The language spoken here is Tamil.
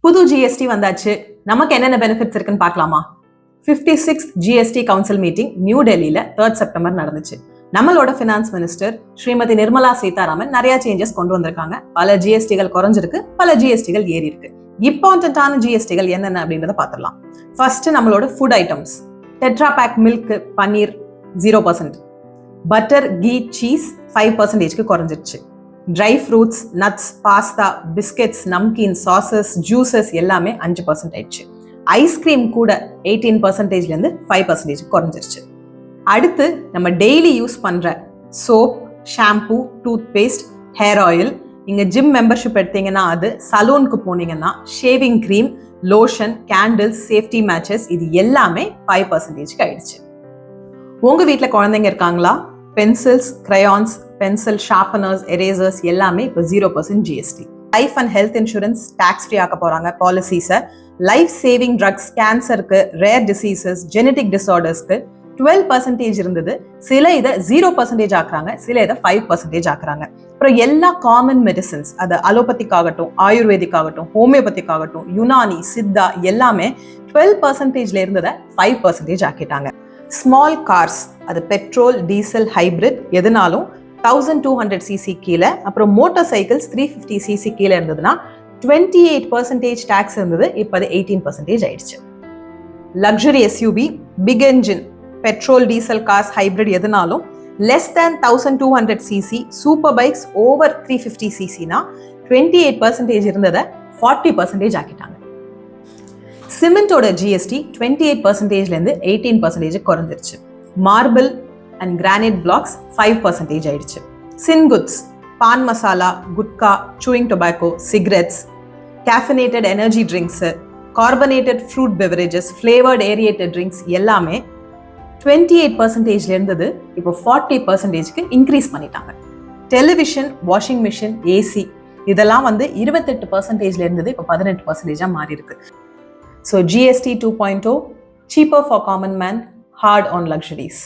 புது ஜிஎஸ்டி வந்தாச்சு. நமக்கு என்னென்ன பெனிஃபிட்ஸ் இருக்குன்னு பார்க்கலாமா? 56th GST council meeting new டெல்லியில 3rd செப்டம்பர் நடந்துச்சு. நம்மளோட ஃபினான்ஸ் மினிஸ்டர் ஸ்ரீமதி நிர்மலா சீதாராமன் நிறைய சேஞ்சஸ் கொண்டு வந்திருக்காங்க. பல ஜிஎஸ்டிகள் குறைஞ்சிருக்கு, பல ஜிஎஸ்டிகள் ஏறி இருக்கு. இம்பார்ட்டன்டான ஜிஎஸ்டிகள் என்னென்ன அப்படின்றத பார்த்துடலாம். ஃபர்ஸ்ட் நம்மளோட food items. Tetra pack milk, paneer 0%, butter, ghee, cheese 5%க்கு குறைஞ்சிருச்சு. Dry fruits, nuts, pasta, biscuits, namkeen, sauces, juices எல்லாமே 5% ஆயிடுச்சு. ஐஸ்கிரீம் கூட 18%லேருந்து 5% குறைஞ்சிருச்சு. அடுத்து நம்ம டெய்லி யூஸ் பண்ற soap, shampoo, toothpaste, hair oil, நீங்க ஜிம் மெம்பர்ஷிப் எடுத்தீங்கன்னா அது, சலூனுக்கு போனீங்கன்னா shaving cream, lotion, candles, safety matches இது எல்லாமே 5%க்கு ஆயிடுச்சு. உங்க வீட்டில் குழந்தைங்க இருக்காங்களா? Pencils, crayons, pencil sharpeners, erasers எல்லாமே இப்போ 0% GST. Life and health insurance tax free ஆக்க போறாங்க பாலிசிஸை. லைஃப் சேவிங் ட்ரக்ஸ், கேன்சருக்கு, ரேர் டிசீசஸ், ஜெனட்டிக் டிசார்டர்ஸ்க்கு 12% இருந்தது. சில இதை 0% ஆக்குறாங்க, சில இதை 5% ஆக்குறாங்க. அப்புறம் எல்லா காமன் மெடிசன்ஸ், அது அலோபதிக் ஆகட்டும், ஆயுர்வேதிக் ஆகட்டும், ஹோமியோபதிக் ஆகட்டும், யுனானி, சித்தா எல்லாமே 12%ல இருந்ததை 5% ஆக்கிட்டாங்க. ஸ்மால் கார்ஸ், அது பெட்ரோல், டீசல், ஹைபிரிட் எதுனாலும் 1200cc கீழே, அப்புறம் மோட்டார் சைக்கிள்ஸ் 350cc கீழே இருந்ததுன்னா 28% டாக்ஸ் இருந்தது, இப்போ அது 18% ஆயிடுச்சு. Luxury SUV, big engine, petrol, diesel cars, hybrid எதுனாலும் less than 1200cc, super bikes over 350ccனா 28% இருந்ததை 40% ஆக்கிட்டாங்க. சிமெண்டோட ஜிஎஸ்டி 28%லேருந்து 18% குறைஞ்சிருச்சு. மார்பிள் அண்ட் கிரானைட் பிளாக்ஸ் 5% ஆயிடுச்சு. Sin goods, pan masala, gutka, chewing tobacco, cigarettes, caffeinated energy drinks, carbonated fruit beverages, flavoured aerated drinks எல்லாமே 28%ல இருந்தது இப்போ 40%க்கு இன்க்ரீஸ் பண்ணிட்டாங்க. டெலிவிஷன், வாஷிங் மிஷின், ஏசி இதெல்லாம் 28%ல இருந்தது இப்போ 18% மாறி இருக்கு. So GST 2.0, cheaper for common man, hard on luxuries.